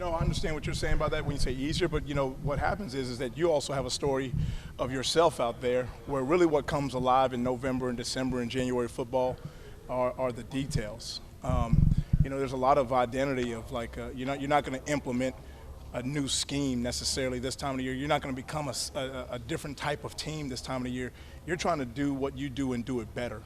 I understand what you're saying about that when you say easier, but what happens is that you also have a story of yourself out there where really what comes alive in November and December and January football are the details. There's a lot of identity of you're not going to implement a new scheme necessarily this time of the year. You're not going to become a different type of team this time of the year. You're trying to do what you do and do it better.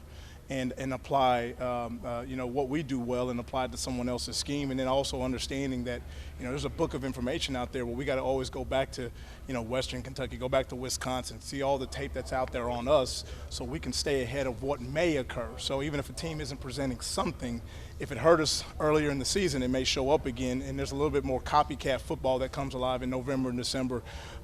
And apply, what we do well and apply it to someone else's scheme. And then also understanding that, there's a book of information out there where we got to always go back to, Western Kentucky, go back to Wisconsin, see all the tape that's out there on us so we can stay ahead of what may occur. So even if a team isn't presenting something, if it hurt us earlier in the season, it may show up again. And there's a little bit more copycat football that comes alive in November and December.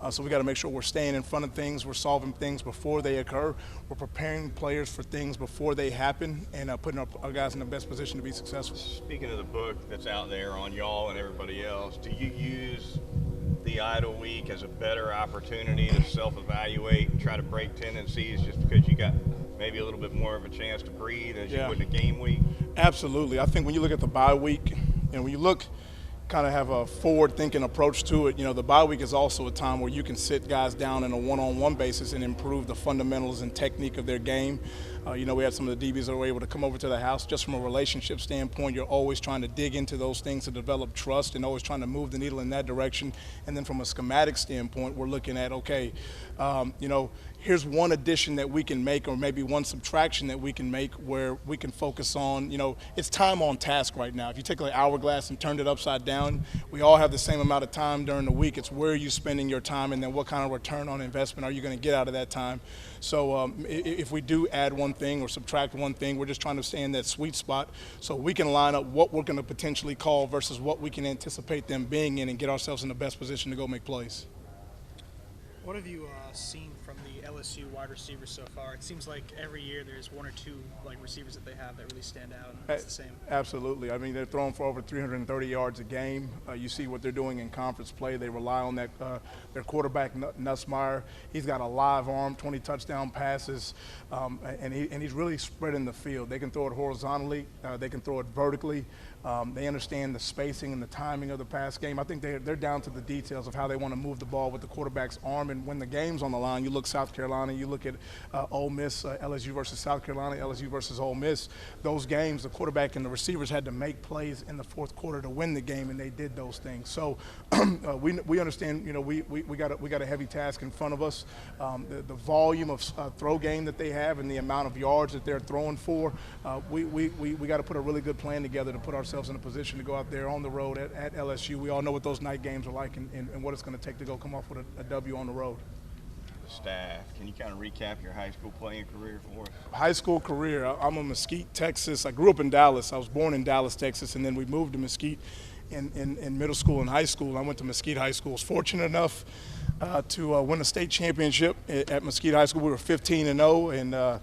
So we got to make sure we're staying in front of things, we're solving things before they occur, we're preparing players for things before they happen, and putting our guys in the best position to be successful. Speaking of the book that's out there on y'all and everybody else, do you use the idle week as a better opportunity to self-evaluate and try to break tendencies just because you got maybe a little bit more of a chance to breathe as you would in a game week? Absolutely. I think when you look at the bye week, and when you look kind of have a forward-thinking approach to it, the bye week is also a time where you can sit guys down in a one-on-one basis and improve the fundamentals and technique of their game. We had some of the DBs that were able to come over to the house. Just from a relationship standpoint, you're always trying to dig into those things to develop trust and always trying to move the needle in that direction. And then from a schematic standpoint, we're looking at, here's one addition that we can make, or maybe one subtraction that we can make where we can focus on, it's time on task right now. If you take an hourglass and turned it upside down, we all have the same amount of time during the week. It's where are you spending your time, and then what kind of return on investment are you going to get out of that time? So if we do add one thing or subtract one thing, we're just trying to stay in that sweet spot so we can line up what we're going to potentially call versus what we can anticipate them being in and get ourselves in the best position to go make plays. What have you seen from the LSU wide receivers so far? It seems like every year there's one or two receivers that they have that really stand out, and it's the same. Absolutely. I mean, they're throwing for over 330 yards a game. You see what they're doing in conference play. They rely on that their quarterback, Nussmeier. He's got a live arm, 20 touchdown passes, and he's really spreading the field. They can throw it horizontally. They can throw it vertically. They understand the spacing and the timing of the pass game. I think they're down to the details of how they want to move the ball with the quarterback's arm. And when the game's on the line, you look South Carolina, you look at Ole Miss, LSU versus South Carolina, LSU versus Ole Miss. Those games, the quarterback and the receivers had to make plays in the fourth quarter to win the game, and they did those things. So we understand, we got a heavy task in front of us. The volume of throw game that they have and the amount of yards that they're throwing for, we got to put a really good plan together to put ourselves in a position to go out there on the road at LSU. We all know what those night games are like and what it's going to take to go come off with a W on the road. Staff, can you kind of recap your high school playing career for us? High school career, I'm in Mesquite, Texas. I grew up in Dallas. I was born in Dallas, Texas, and then we moved to Mesquite in middle school and high school. I went to Mesquite High School. I was fortunate enough to win a state championship at Mesquite High School. We were 15-0, and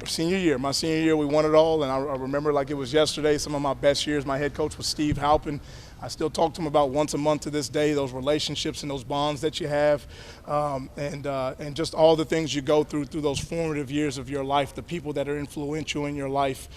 senior year. My senior year, we won it all, and I remember like it was yesterday. Some of my best years. My head coach was Steve Halpin. I still talk to him about once a month to this day, those relationships and those bonds that you have, and just all the things you go through those formative years of your life, the people that are influential in your life,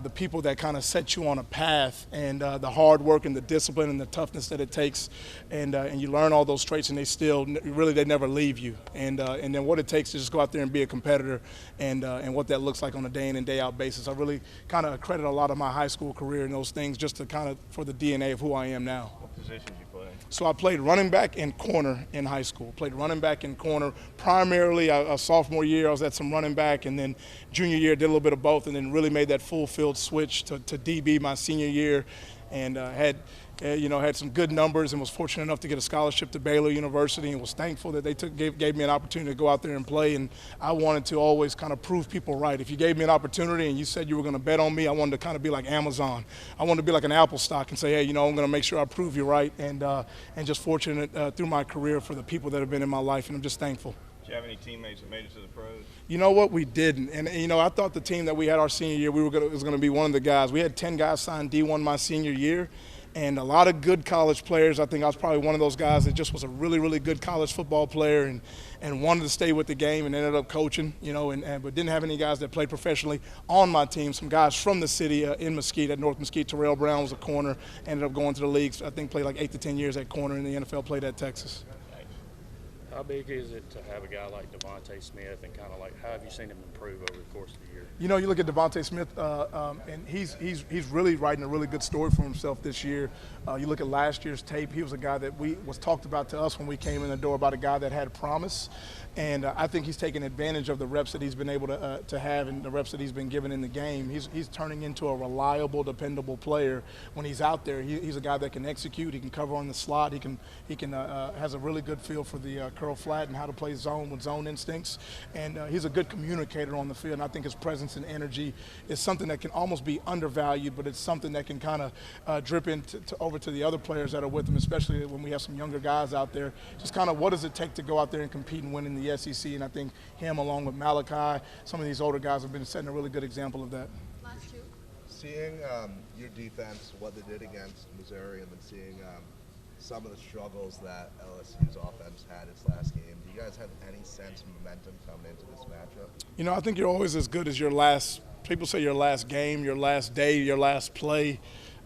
the people that kind of set you on a path, and the hard work and the discipline and the toughness that it takes, and you learn all those traits, and they never leave you, and then what it takes to just go out there and be a competitor, and what that looks like on a day in and day out basis. I really kind of credit a lot of my high school career in those things just to kind of for the DNA of who I am now. What positions you play? So I played running back and corner in high school. Played running back and corner. Primarily, a sophomore year, I was at some running back, and then junior year, did a little bit of both, and then really made that full field switch to DB my senior year, and had some good numbers and was fortunate enough to get a scholarship to Baylor University, and was thankful that they gave me an opportunity to go out there and play. And I wanted to always kind of prove people right. If you gave me an opportunity and you said you were going to bet on me, I wanted to kind of be like Amazon. I wanted to be like an Apple stock and say, hey, I'm going to make sure I prove you right. And just fortunate through my career for the people that have been in my life, and I'm just thankful. Did you have any teammates that made it to the pros? You know what? We didn't. And I thought the team that we had our senior year, was going to be one of the guys. We had 10 guys sign D1 my senior year. and a lot of good college players. I think I was probably one of those guys that just was a really, really good college football player and wanted to stay with the game and ended up coaching, but didn't have any guys that played professionally on my team. Some guys from the city in Mesquite, at North Mesquite. Terrell Brown was a corner, ended up going to the leagues. I think played like 8 to 10 years at corner in the NFL, played at Texas. How big is it to have a guy like Devontae Smith, and kind of like how have you seen him improve over the course of the year? You look at Devontae Smith, and he's really writing a really good story for himself this year. You look at last year's tape; he was a guy that was talked about to us when we came in the door about a guy that had promise, and I think he's taken advantage of the reps that he's been able to have and the reps that he's been given in the game. He's turning into a reliable, dependable player when he's out there. He's a guy that can execute. He can cover on the slot. He can has a really good feel for the curl flat and how to play zone with zone instincts, and he's a good communicator on the field. And I think his presence and energy is something that can almost be undervalued, but it's something that can kind of drip over to the other players that are with him, especially when we have some younger guys out there. Just kind of what does it take to go out there and compete and win in the SEC? And I think him, along with Malachi, some of these older guys have been setting a really good example of that. Seeing your defense, what they did against Missouri, and then seeing some of the struggles that LSU's offense had its last game, do you guys have any sense of momentum coming into this matchup? I think you're always as good as your last – people say your last game, your last day, your last play.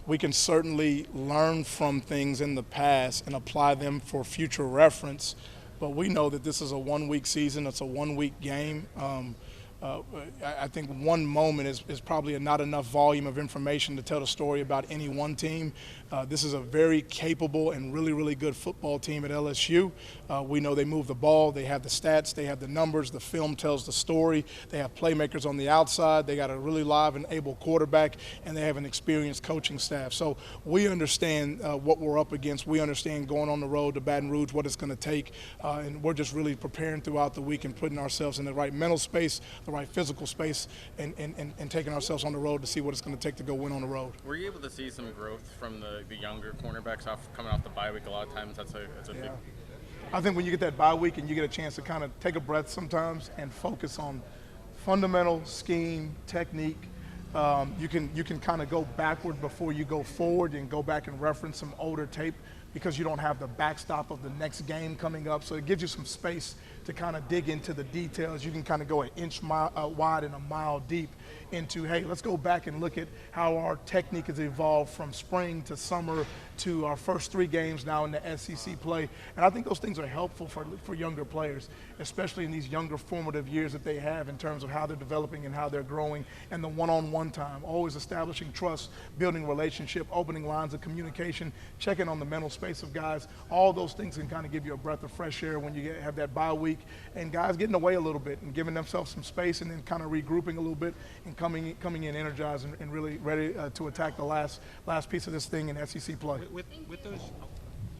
We can certainly learn from things in the past and apply them for future reference, but we know that this is a one-week season. It's a one-week game. I think one moment is probably not enough volume of information to tell the story about any one team. This is a very capable and really, really good football team at LSU. We know they move the ball. They have the stats. They have the numbers. The film tells the story. They have playmakers on the outside. They got a really live and able quarterback, and they have an experienced coaching staff. So we understand what we're up against. We understand going on the road to Baton Rouge, what it's going to take, and we're just really preparing throughout the week and putting ourselves in the right mental space, the right physical space, and taking ourselves on the road to see what it's going to take to go win on the road. Were you able to see some growth from the younger cornerbacks coming off the bye week? A lot of times that's a big. I think when you get that bye week and you get a chance to kind of take a breath sometimes and focus on fundamental scheme, technique, you can kind of go backward before you go forward and go back and reference some older tape because you don't have the backstop of the next game coming up. So it gives you some space to kind of dig into the details. You can kind of go an inch wide and a mile deep into, hey, let's go back and look at how our technique has evolved from spring to summer to our first 3 games now in the SEC play. And I think those things are helpful for younger players, especially in these younger formative years that they have in terms of how they're developing and how they're growing, and the one-on-one time, always establishing trust, building relationship, opening lines of communication, checking on the mental space of guys. All those things can kind of give you a breath of fresh air when you have that bye week, and guys getting away a little bit and giving themselves some space and then kind of regrouping a little bit and coming in energized and really ready to attack the last piece of this thing in SEC play. With those